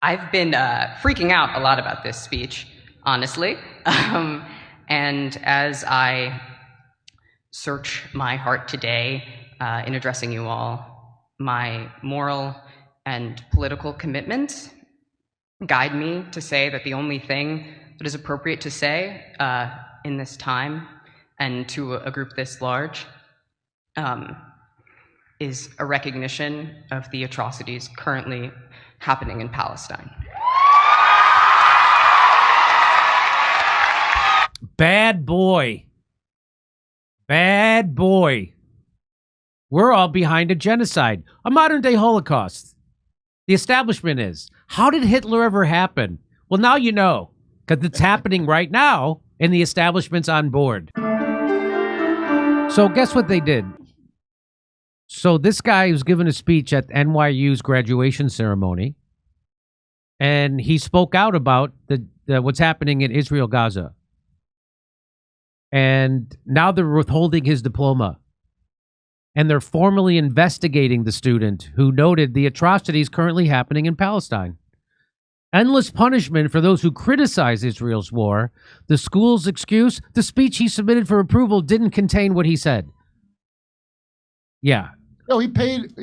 I've been freaking out a lot about this speech, honestly. And as I search my heart today in addressing you all, my moral and political commitments guide me to say that the only thing that is appropriate to say in this time and to a group this large is a recognition of the atrocities currently happening in Palestine. Bad boy. Bad boy. We're all behind a genocide, a modern-day Holocaust. The establishment is. How did Hitler ever happen? Well, now you know, because it's happening right now, and the establishment's on board. So guess what they did? So this guy was giving a speech at NYU's graduation ceremony, and he spoke out about what's happening in Israel, Gaza. And now they're withholding his diploma. And they're formally investigating the student who noted the atrocities currently happening in Palestine. Endless punishment for those who criticize Israel's war. The school's excuse, the speech he submitted for approval didn't contain what he said. Yeah. No, he paid. Do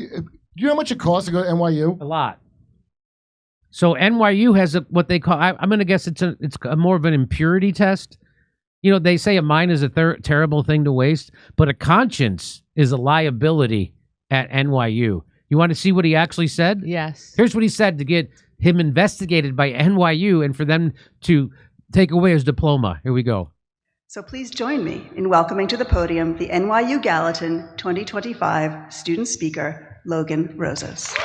you know how much it costs to go to NYU? A lot. So NYU has what they call, I'm going to guess it's a more of an impurity test. You know, they say a mind is a terrible thing to waste, but a conscience is a liability at NYU. You want to see what he actually said? Yes. Here's what he said to get him investigated by NYU and for them to take away his diploma. Here we go. So please join me in welcoming to the podium the NYU Gallatin 2025 student speaker, Logan Rozos.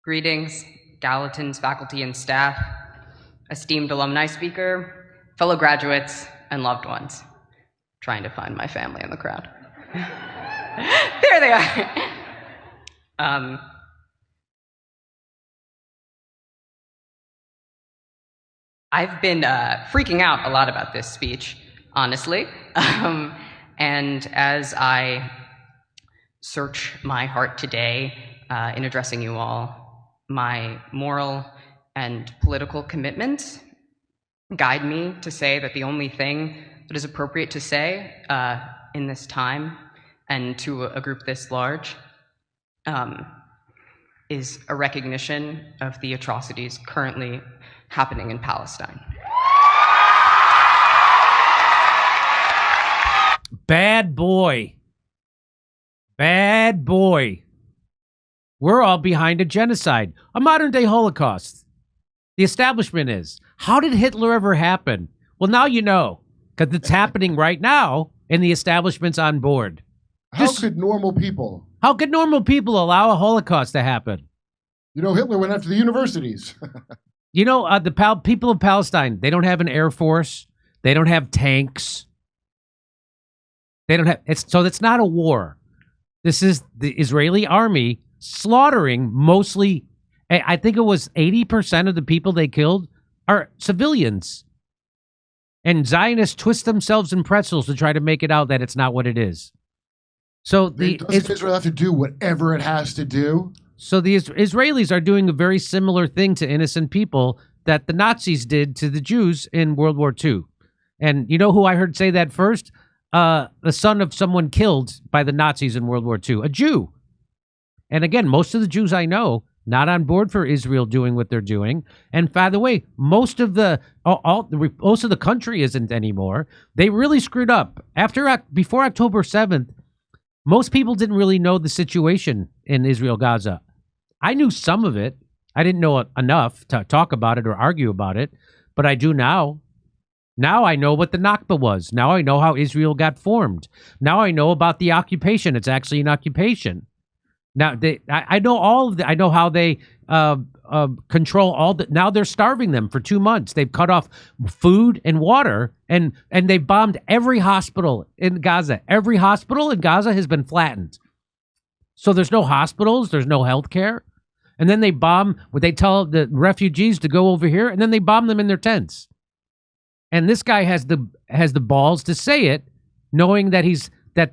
Greetings, Gallatin's faculty and staff, esteemed alumni speaker, fellow graduates, and loved ones. Trying to find my family in the crowd. There they are. I've been freaking out a lot about this speech, honestly. And as I search my heart today in addressing you all, my moral and political commitments guide me to say that the only thing that is appropriate to say in this time and to a group this large is a recognition of the atrocities currently happening in Palestine. Bad boy. Bad boy. We're all behind a genocide, a modern-day Holocaust. The establishment is. How did Hitler ever happen? Well, now you know, because it's happening right now, and the establishment's on board. How could normal people allow a Holocaust to happen? You know, Hitler went after the universities. You know, the people of Palestine, they don't have an air force. They don't have tanks. They don't have, so it's not a war. This is the Israeli army slaughtering mostly, I think it was 80% of the people they killed are civilians. And Zionists twist themselves in pretzels to try to make it out that it's not what it is. So doesn't Israel have to do whatever it has to do? So the Israelis are doing a very similar thing to innocent people that the Nazis did to the Jews in World War II. And you know who I heard say that first? The son of someone killed by the Nazis in World War II, a Jew. And again, most of the Jews I know, not on board for Israel doing what they're doing. And by the way, most of the country isn't anymore. They really screwed up. Before October 7th, most people didn't really know the situation in Israel, Gaza. I knew some of it. I didn't know enough to talk about it or argue about it, but I do now. Now I know what the Nakba was. Now I know how Israel got formed. Now I know about the occupation. It's actually an occupation. Now I know all of I know how they control all the. Now they're starving them for 2 months. They've cut off food and water, and they've bombed every hospital in Gaza. Every hospital in Gaza has been flattened. So there's no hospitals. There's no health care. And then they bomb. They tell the refugees to go over here, and then they bomb them in their tents. And this guy has the balls to say it knowing that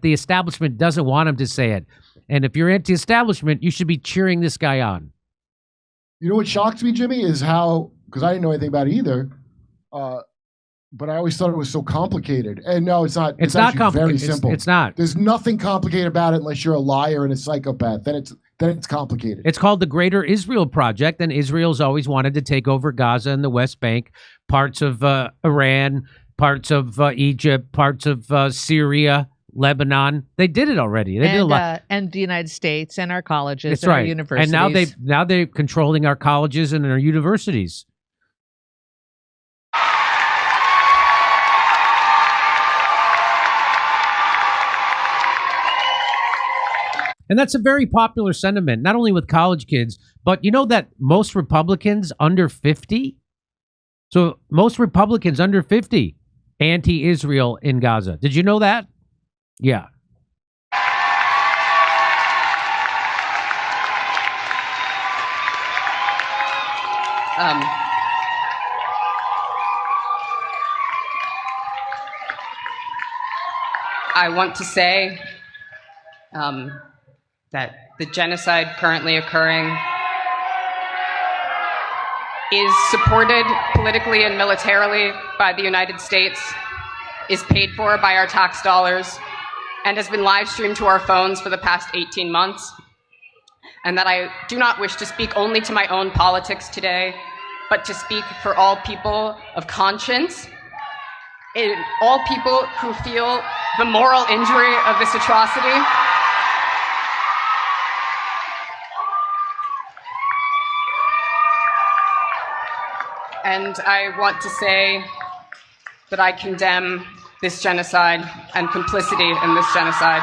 the establishment doesn't want him to say it. And if you're anti-establishment, you should be cheering this guy on. You know what shocks me, Jimmy, is how, because I didn't know anything about it either, but I always thought it was so complicated. And no, it's not. It's not actually complicated. Very simple. It's not. There's nothing complicated about it unless you're a liar and a psychopath. Then it's complicated. It's called the Greater Israel Project, and Israel's always wanted to take over Gaza and the West Bank, parts of Iran, parts of Egypt, parts of Syria, Lebanon. They did it already. They did a lot. And the United States and our colleges That's and our right. universities. And now they're controlling our colleges and our universities. And that's a very popular sentiment, not only with college kids, but you know that most Republicans under 50? So most Republicans under 50, anti-Israel in Gaza. Did you know that? Yeah. I want to say that the genocide currently occurring is supported politically and militarily by the United States, is paid for by our tax dollars, and has been live streamed to our phones for the past 18 months. And that I do not wish to speak only to my own politics today, but to speak for all people of conscience, all people who feel the moral injury of this atrocity. And I want to say that I condemn this genocide and complicity in this genocide.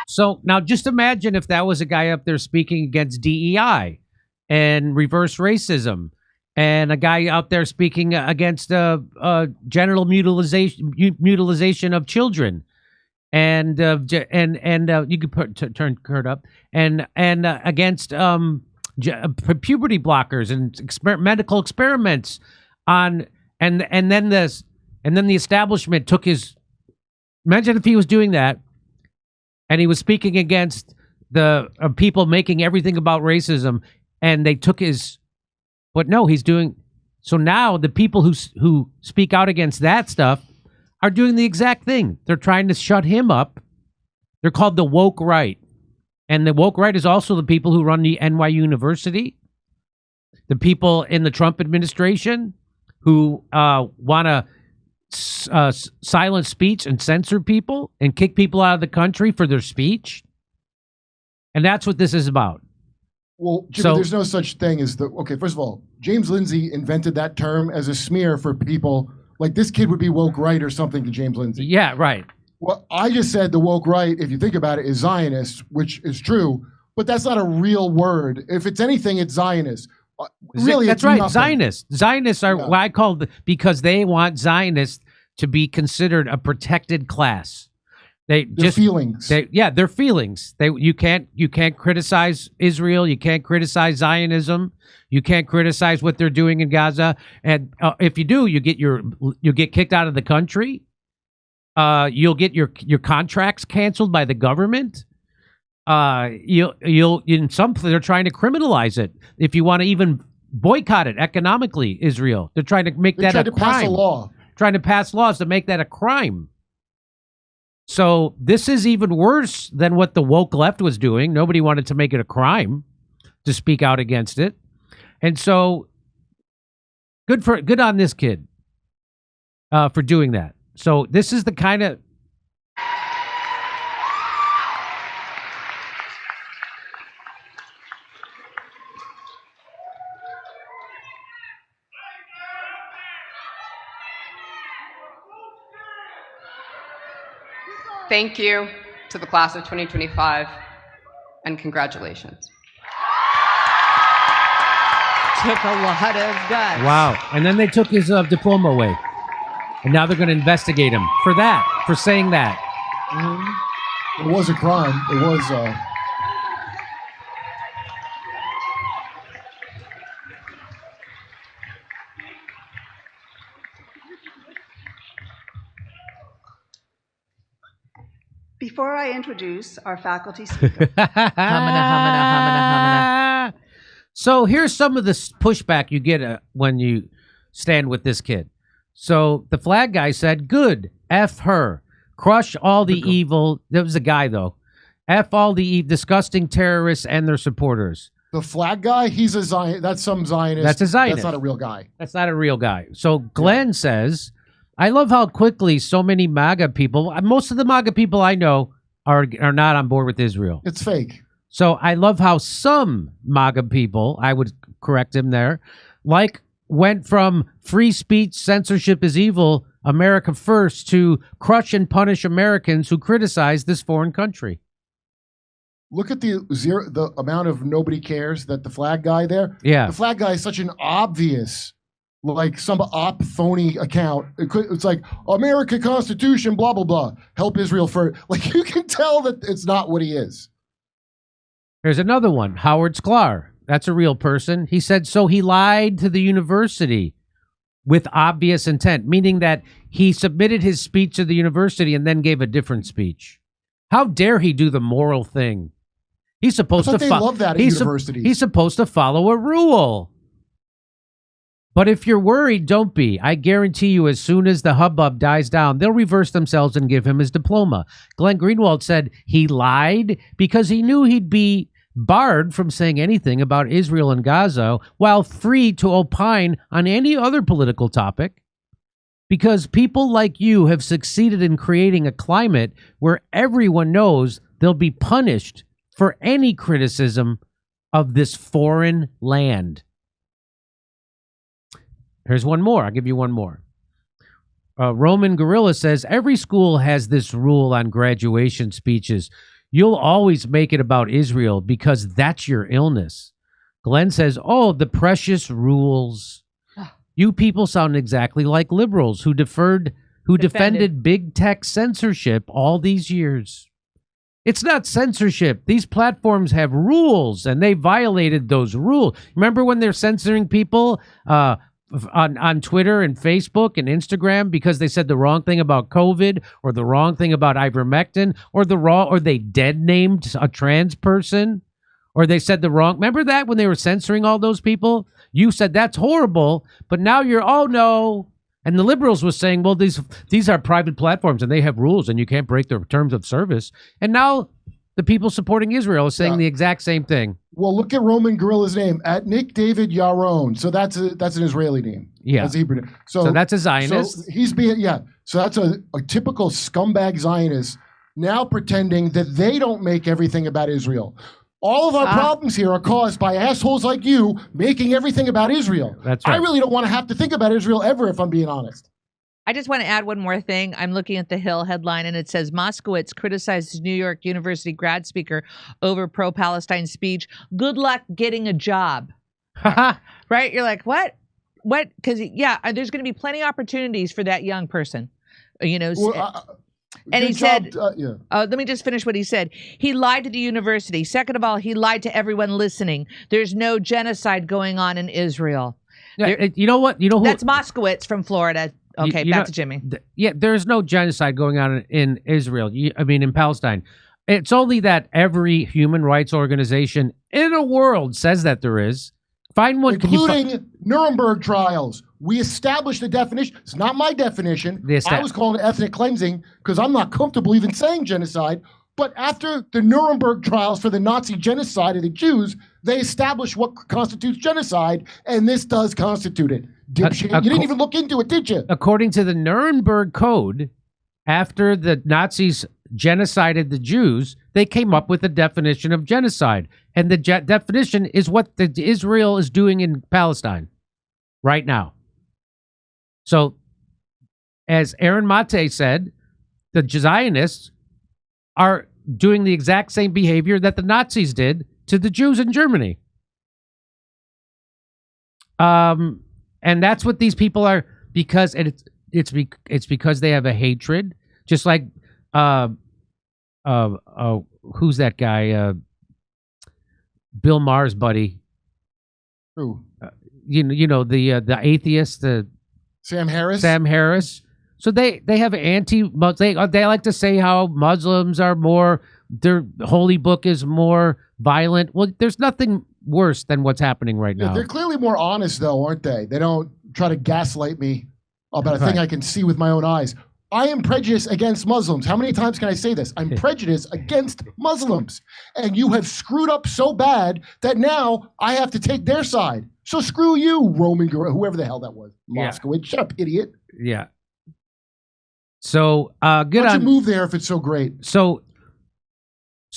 So now just imagine if that was a guy up there speaking against DEI and reverse racism, and a guy out there speaking against genital mutilization of children, and you could turn Kurt up, and against puberty blockers and medical experiments on, and then the establishment took his. Imagine if he was doing that, and he was speaking against the people making everything about racism, and they took his. But no, he's doing. So now the people who speak out against that stuff are doing the exact thing. They're trying to shut him up. They're called the woke right. And the woke right is also the people who run the NYU University, the people in the Trump administration who want to silence speech and censor people and kick people out of the country for their speech. And that's what this is about. Well, Jimmy, there's no such thing as okay, first of all, James Lindsay invented that term as a smear for people. Like, this kid would be woke right or something to James Lindsay. Yeah, right. Well, I just said the woke right, if you think about it, is Zionist, which is true, but that's not a real word. If it's anything, it's Zionist. Really, that's it's right. nothing. Zionists are what I call because they want Zionists to be considered a protected class. Their feelings. Their feelings. You can't criticize Israel. You can't criticize Zionism. You can't criticize what they're doing in Gaza. And if you do, you get kicked out of the country. You'll get your contracts canceled by the government. You'll in some they're trying to criminalize it. If you want to even boycott it economically, Israel, they're trying to make that a crime. Pass a law. Trying to pass laws to make that a crime. So this is even worse than what the woke left was doing. Nobody wanted to make it a crime to speak out against it. And so good on this kid for doing that. So this is the kind of Thank you to the class of 2025, and congratulations. Took a lot of guts. Wow. And then they took his diploma away. And now they're going to investigate him for that, for saying that. It was a crime. It was. Before I introduce our faculty speaker, Hamina. So here's some of the pushback you get when you stand with this kid. So the flag guy said, good, F her. Crush all the evil. That was a guy, though. F all the disgusting terrorists and their supporters. The flag guy, he's a Zionist. That's some Zionist. That's a Zionist. That's not a real guy. That's not a real guy. So Glenn says, I love how quickly so many MAGA people, most of the MAGA people I know are not on board with Israel. It's fake. So I love how some MAGA people, I would correct him there, went from free speech, censorship is evil, America first, to crush and punish Americans who criticize this foreign country. Look at the amount of nobody cares that the flag guy there. Yeah. The flag guy is such an obvious, some phony account. It's like America Constitution, blah, blah, blah. Help Israel for, you can tell that it's not what he is. Here's another one, Howard Sklar. That's a real person. He said, so he lied to the university with obvious intent, meaning that he submitted his speech to the university and then gave a different speech. How dare he do the moral thing? He's supposed to love that at universities. He's supposed to follow a rule. But if you're worried, don't be. I guarantee you, as soon as the hubbub dies down, they'll reverse themselves and give him his diploma. Glenn Greenwald said he lied because he knew he'd be barred from saying anything about Israel and Gaza while free to opine on any other political topic. Because people like you have succeeded in creating a climate where everyone knows they'll be punished for any criticism of this foreign land. Here's one more. I'll give you one more. Roman Gorilla says, every school has this rule on graduation speeches. You'll always make it about Israel because that's your illness. Glenn says, oh, the precious rules. You people sound exactly like liberals who defended big tech censorship all these years. It's not censorship. These platforms have rules, and they violated those rules. Remember when they're censoring people on Twitter and Facebook and Instagram because they said the wrong thing about COVID or the wrong thing about ivermectin or they dead named a trans person or they said the wrong. Remember that when they were censoring all those people? You said that's horrible, but now you're, oh no. And the liberals was saying, well, these are private platforms and they have rules and you can't break their terms of service. And now the people supporting Israel are saying the exact same thing. Well, look at Roman Gorilla's name, at Nick David Yaron. So that's an Israeli name. Yeah. That's Hebrew. So that's a Zionist. So he's so that's a typical scumbag Zionist now pretending that they don't make everything about Israel. All of our problems here are caused by assholes like you making everything about Israel. That's right. I really don't want to have to think about Israel ever, if I'm being honest. I just want to add one more thing. I'm looking at the Hill headline, and it says Moskowitz criticizes New York University grad speaker over pro-Palestine speech. Good luck getting a job. Right? You're like, what? What? Because, there's going to be plenty of opportunities for that young person. And he said, let me just finish what he said. He lied to the university. Second of all, he lied to everyone listening. There's no genocide going on in Israel. You know what? You know who? That's Moskowitz from Florida. Okay, back to Jimmy. There's no genocide going on in Israel. In Palestine. It's only that every human rights organization in the world says that there is. Find one. Including Nuremberg trials. We established the definition. It's not my definition. I was calling it ethnic cleansing because I'm not comfortable even saying genocide. But after the Nuremberg trials for the Nazi genocide of the Jews, they established what constitutes genocide, and this does constitute it. Dipshit. You didn't even look into it, did you? According to the Nuremberg Code, after the Nazis genocided the Jews, they came up with a definition of genocide. And the definition is what Israel is doing in Palestine right now. So, as Aaron Mate said, the Zionists are doing the exact same behavior that the Nazis did to the Jews in Germany. And that's what these people are, because it's because they have a hatred, just like who's that guy? Bill Maher's buddy. Who? You know the atheist, Sam Harris. Sam Harris. So they have they like to say how Muslims are more, their holy book is more violent. Well, there's nothing worse than what's happening right now. They're clearly more honest, though, aren't they? They don't try to gaslight me about a thing I can see with my own eyes. I am prejudiced against Muslims. How many times can I say this? I'm prejudiced against Muslims. And you have screwed up so bad that now I have to take their side. So screw you, Roman, whoever the hell that was. Moskowitz. Shut up, idiot. Yeah. So good Why on don't you move there if it's so great? So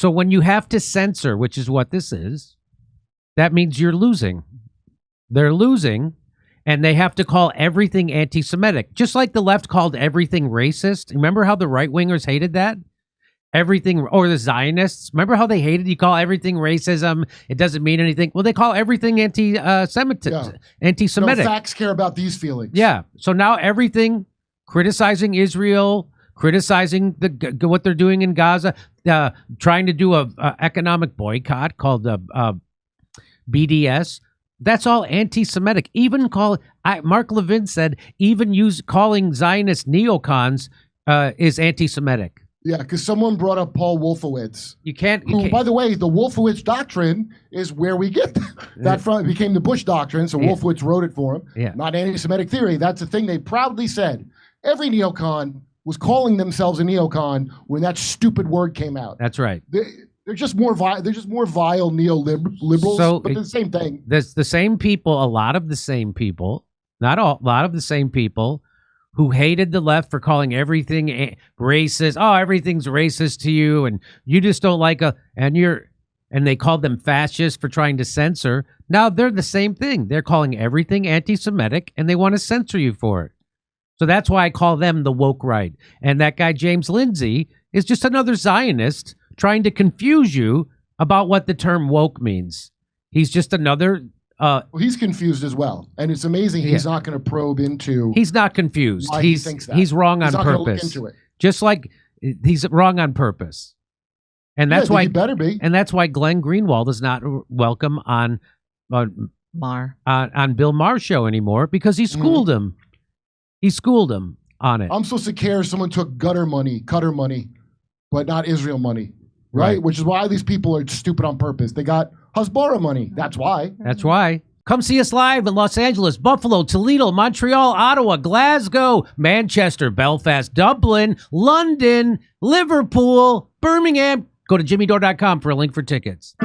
when you have to censor, which is what this is, that means you're losing. They're losing. And they have to call everything anti-Semitic, just like the left called everything racist. Remember how the right-wingers hated that? Everything, or the Zionists. Remember how they hated you call everything racism? It doesn't mean anything. Well, they call everything anti-Semitic. No facts care about these feelings. Yeah. So now everything, criticizing Israel, criticizing what they're doing in Gaza, trying to do a economic boycott called BDS. That's all anti-Semitic. Even Mark Levin said, even calling Zionist neocons is anti-Semitic. Yeah, because someone brought up Paul Wolfowitz. You can't. By the way, the Wolfowitz doctrine is where we get that from. It became the Bush doctrine, so Wolfowitz wrote it for him. Yeah. Not anti-Semitic theory. That's the thing they proudly said. Every neocon was calling themselves a neocon when that stupid word came out. That's right. They're just more vile. They're just more vile neoliberals, but they're the same thing. There's the same people, a lot of the same people, not all, a lot of the same people who hated the left for calling everything racist. Oh, everything's racist to you, and you just don't like and they called them fascists for trying to censor. Now they're the same thing. They're calling everything anti-Semitic, and they want to censor you for it. So that's why I call them the woke right. And that guy James Lindsay is just another Zionist trying to confuse you about what the term woke means. He's just another... well, he's confused as well. And it's amazing he's not going to probe into... He's not confused. Why he thinks that. He's wrong on not purpose. Look into it. Just like he's wrong on purpose. And that's why... He better be. And that's why Glenn Greenwald is not welcome on Bill Maher's show anymore, because he schooled him. He schooled him on it. I'm supposed to care if someone took Qatar money, but not Israel money. Right? Which is why these people are stupid on purpose. They got Hasbara money. That's why. That's why. Come see us live in Los Angeles, Buffalo, Toledo, Montreal, Ottawa, Glasgow, Manchester, Belfast, Dublin, London, Liverpool, Birmingham. Go to jimmydore.com for a link for tickets.